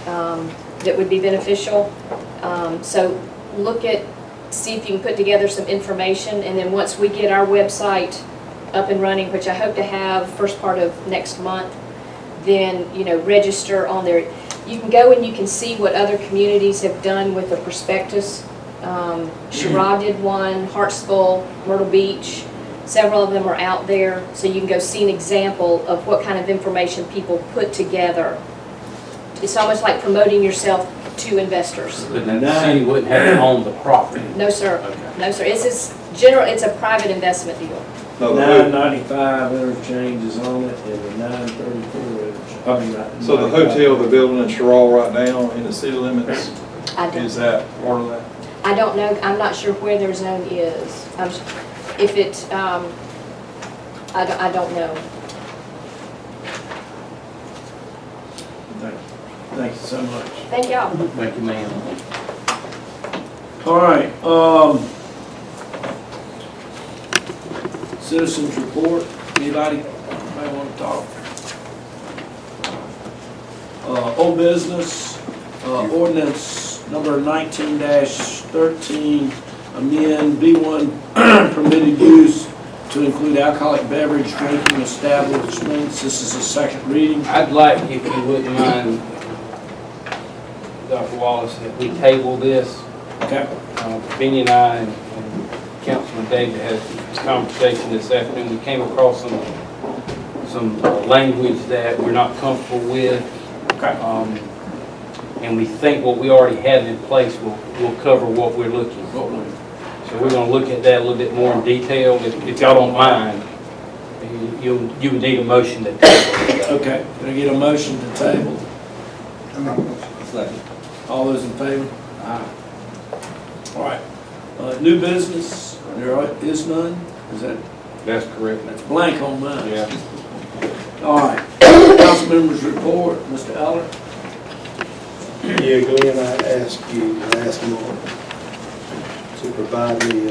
that would be beneficial. So look at, see if you can put together some information, and then once we get our website up and running, which I hope to have first part of next month, then, you know, register on there. You can go and you can see what other communities have done with the prospectus. Sherrod did one, Hartsville, Myrtle Beach, several of them are out there, so you can go see an example of what kind of information people put together. It's almost like promoting yourself to investors. But then the city wouldn't have to own the property. No, sir. Okay. No, sir. It's just general, it's a private investment deal. No, the Nine ho- ninety-five interchange is on it, and the 934 interchange. I mean, right, So the 95. hotel they're building in Sherrall right now in the city limits, I don't, is that part of that? I don't know, I'm not sure where their zone is. If it, I don't know. Thank you so much. Thank y'all. Thank you, ma'am. All right, citizens report, anybody want to talk? Old business, ordinance number 19-13, amend B1 permitted use to include alcoholic beverage drinking establishments. This is a second reading. I'd like, if you wouldn't mind, Dr. Wallace, that we table this. Okay. Benny and I and Councilman David had this conversation this afternoon. We came across some language that we're not comfortable with. Okay. And we think what we already have in place will cover what we're looking for. So we're going to look at that a little bit more in detail. If y'all don't mind, you would need a motion to table. Okay, can I get a motion to table? Second. All those in favor? Aye. All right, new business, there is none? Is that, That's correct. that's blank on mine? Yeah. All right, council members report, Mr. Eller? Yeah, Glenn, I asked you last month to provide me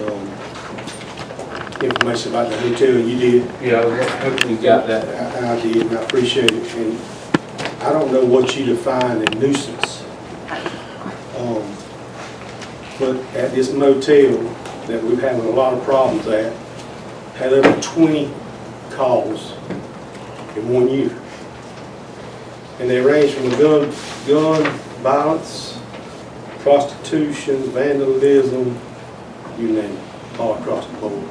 information about the hotel, and you did. Yeah, I hope we got that. I did, and I appreciate it. And I don't know what you define a nuisance. But at this motel that we're having a lot of problems at, had over 20 calls in 1 year. And they range from gun violence, prostitution, vandalism, you name it, all across the board.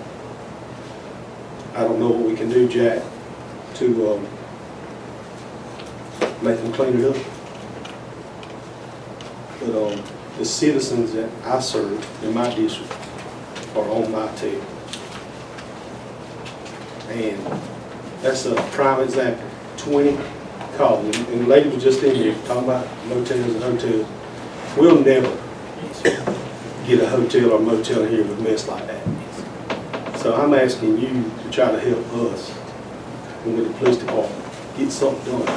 I don't know what we can do, Jack, to make them clean it up. But the citizens that I serve in my district are on my tail. And that's a prime example, 20 calls. And the lady was just in here talking about motels and hotels. We'll never get a hotel or motel in here with a mess like that. So I'm asking you to try to help us and with the police department, get something done.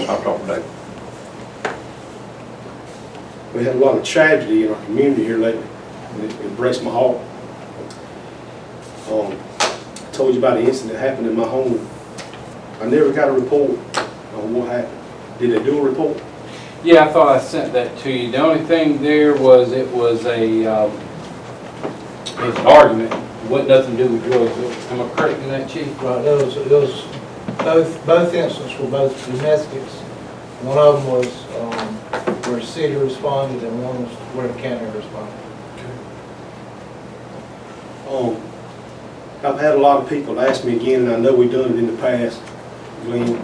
I'll talk to David. We had a lot of tragedy in our community here lately, and it breaks my heart. I told you about the incident that happened in my home. I never got a report on what happened. Did they do a report? Yeah, I thought I sent that to you. The only thing there was it was an argument. It wasn't nothing to do with drugs. Am I correct in that, Chief? Right, it was both incidents were both domestics. One of them was where the city responded, and one was where the county responded. I've had a lot of people ask me again, and I know we've done it in the past, Glenn,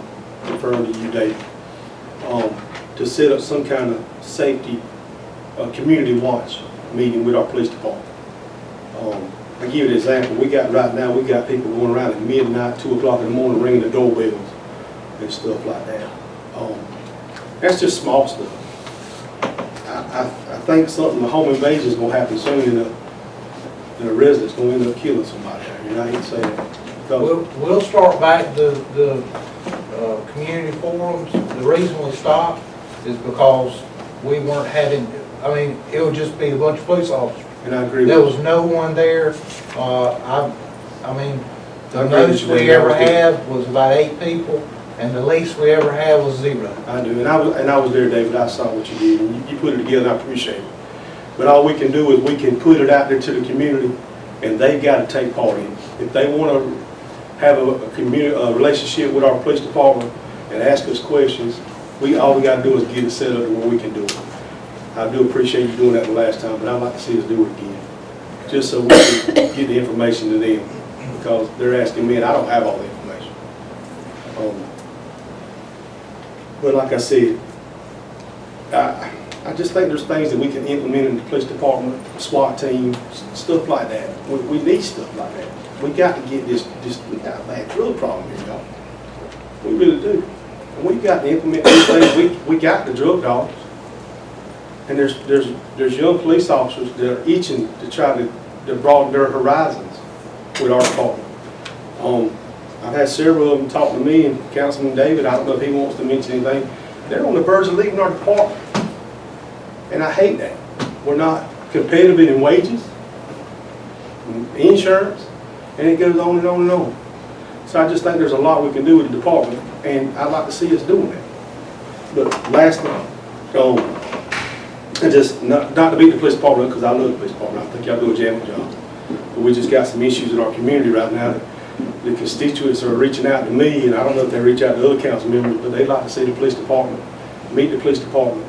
referring to you, Dave, to set up some kind of safety, community watch meeting with our police department. I'll give you an example. Right now, we got people going around at midnight, 2 o'clock in the morning, ringing the doorbells and stuff like that. That's just small stuff. I think something, a home invasion is going to happen soon, and the residents going to end up killing somebody. You know, I hate to say that. We'll start back the community forums. The reason we stopped is because we weren't having, I mean, it would just be a bunch of police officers. And I agree with There you. was no one there. I I mean, I the agree with most you, we Dave. ever had was about 8 people, and the least we ever had was 0. I do, and I was there, David, I saw what you did, and you put it together, and I appreciate it. But all we can do is we can put it out there to the community, and they've got to take part in it. If they want to have a relationship with our police department and ask us questions, all we got to do is get it set up to where we can do it. I do appreciate you doing that the last time, but I'd like to see us do it again, just so we can get the information to them, because they're asking me, and I don't have all the information. But like I said, I just think there's things that we can implement in the police department, SWAT team, stuff like that. We need stuff like that. We got to get this, we got a bad drug problem here, y'all. We really do. And we got to implement these things. We got the drug dogs. And there's young police officers that are itching to try to broaden their horizons with our department. I've had several of them talk to me, and Councilman David, I don't know if he wants to mention anything, they're on the verge of leaving our department. And I hate that. We're not competitive in wages, insurance, and it goes on and on and on. So I just think there's a lot we can do with the department, and I'd like to see us doing that. But lastly, and just not to beat the police department, because I love the police department, I think y'all do a jamming job. But we just got some issues in our community right now that the constituents are reaching out to me, and I don't know if they reach out to other council members, but they'd like to see the police department, meet the police department,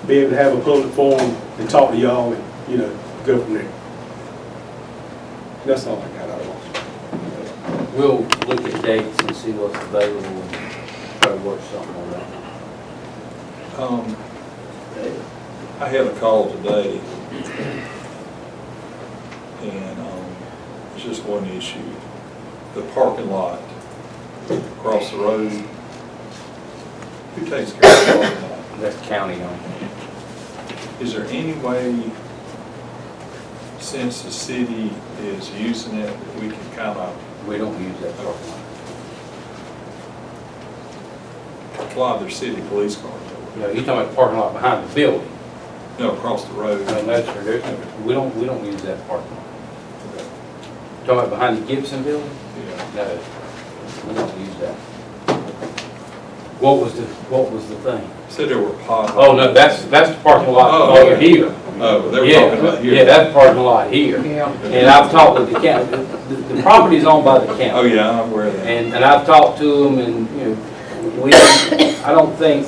be able to have a public forum and talk to y'all and, go from there. That's all I got out of it. We'll look at dates and see what's available and try to work something on that. I had a call today, and it's just one issue. The parking lot across the road, who takes care of the parking lot? That's county on. Is there any way, since the city is using it, that we can kind of, We don't use that parking lot. fly their city police cars over? No, you're talking about the parking lot behind the building. No, across the road. No, sir, we don't use that parking lot. Talking about behind the Gibson building? Yeah. No, we don't use that. What was the thing? Said there were potholes. Oh, no, that's the parking lot Oh, over okay. here. Oh, they were Yeah, talking about here. yeah, that's the parking lot here. And I've talked with the county, the property's owned by the Oh, county. yeah, I'm aware of that. And I've talked to them and, I don't think,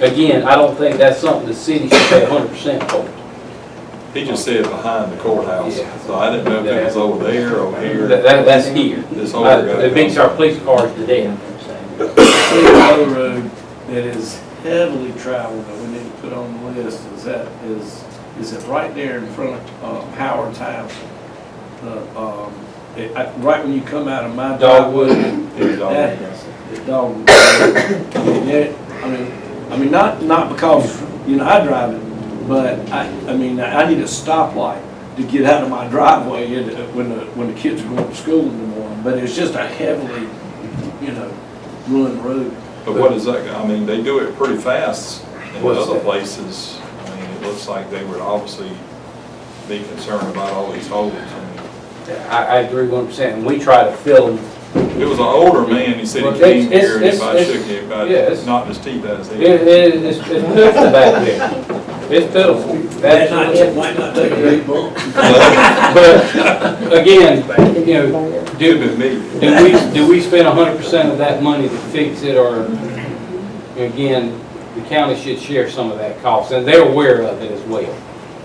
again, I don't think that's something the city should pay 100% for. He just said behind the courthouse, Yeah. so I didn't know if it was over there or here. That's here. This whole guy. It makes our police cars to death. Another road that is heavily traveled that we need to put on the list is it right there in front of Howard's house? Right when you come out of my Dogwood. driveway. Dogwood. I mean, not because, I drive it, but I need a stoplight to get out of my driveway when the kids are going to school in the morning. But it's just a heavily, ruined road. But what is that, I mean, they do it pretty fast in What's other that? places. I mean, it looks like they would obviously be concerned about all these holes. I agree 100%, and we try to fill them. It was an older man, he said Well, he came it's- here and it's- if I shook him, yeah, I'd it's- knock his teeth out his head. It's pitiful back there. It's pitiful. Might not take a big bump. But again, Could have been me. do we spend 100% of that money to fix it, or, again, the county should share some of that cost, and they're aware of it as well.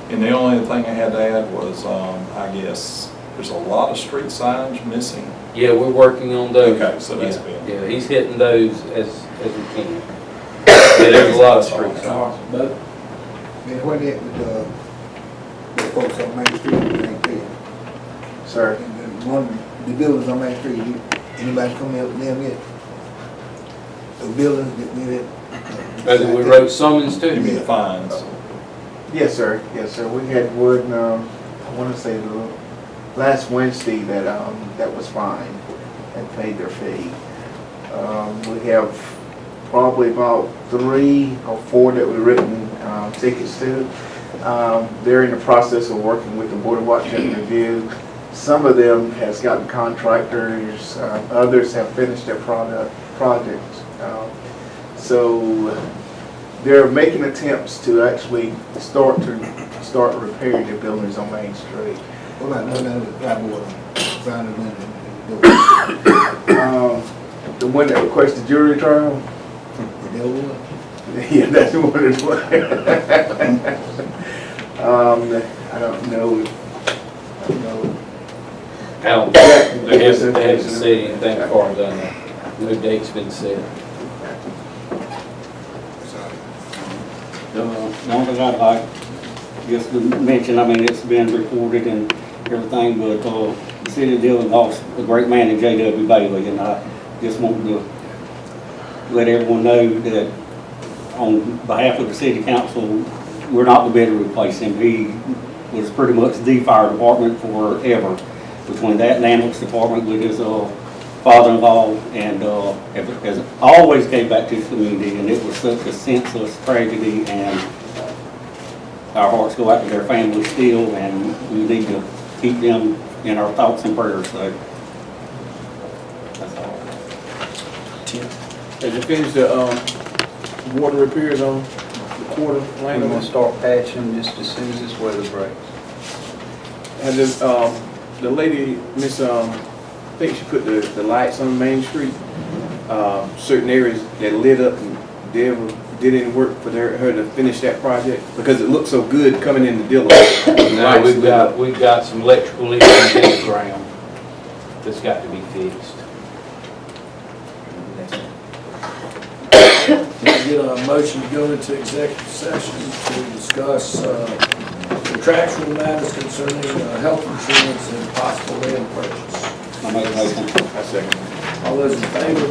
And the only thing I had to add was, I guess, there's a lot of street signs missing. Yeah, we're working on those. Okay, so that's Yeah, been. yeah, he's hitting those as we can. Yeah, there's a lot of street signs. But Man, what that with the folks on Main Street, right there? Sir, And then one of the buildings on Main Street, anybody come up them yet? The buildings that we had. That we wrote summons You to? mean the fines? yes, sir, yes, sir. We had one, I want to say last Wednesday that was fine and paid their fee. We have probably about 3 or 4 that we've written tickets to. They're in the process of working with the Board of Watch and Review, Some of them has gotten contractors, others have finished their projects. So they're making attempts to actually start repairing their buildings on Main Street. What about none of the plywood found in The one that requested jury trial? the building? Yeah, that's what it was. I don't know. They haven't said anything as far as I know. No date's been set. One thing I'd like just to mention, I mean, it's been reported and everything, but the city of Dillon lost a great man in J.W. Bailey, and I just wanted to let everyone know that on behalf of the city council, we're not the bid to replace him. He was pretty much the fire department forever. Between that and the ambulance department with his father-in-law, and has always gave back to his community, and it was such a senseless tragedy, and our hearts go out to their family still, and we need to keep them in our thoughts and prayers, so that's all. Has you finished the water repairs on the quarter We're lane? gonna start patching just as soon as this weather breaks. Has the lady, Miss, I think she put the lights on Main Street, certain areas that lit up, and did any work for her to finish that project? Because it looked so good coming into Dillon. No, we've got some electrical issues in the ground that's got to be fixed. Can I get a motion to go into executive session to discuss contractual matters concerning health insurance and possible land purchase? I make a motion. I second. All those in favor?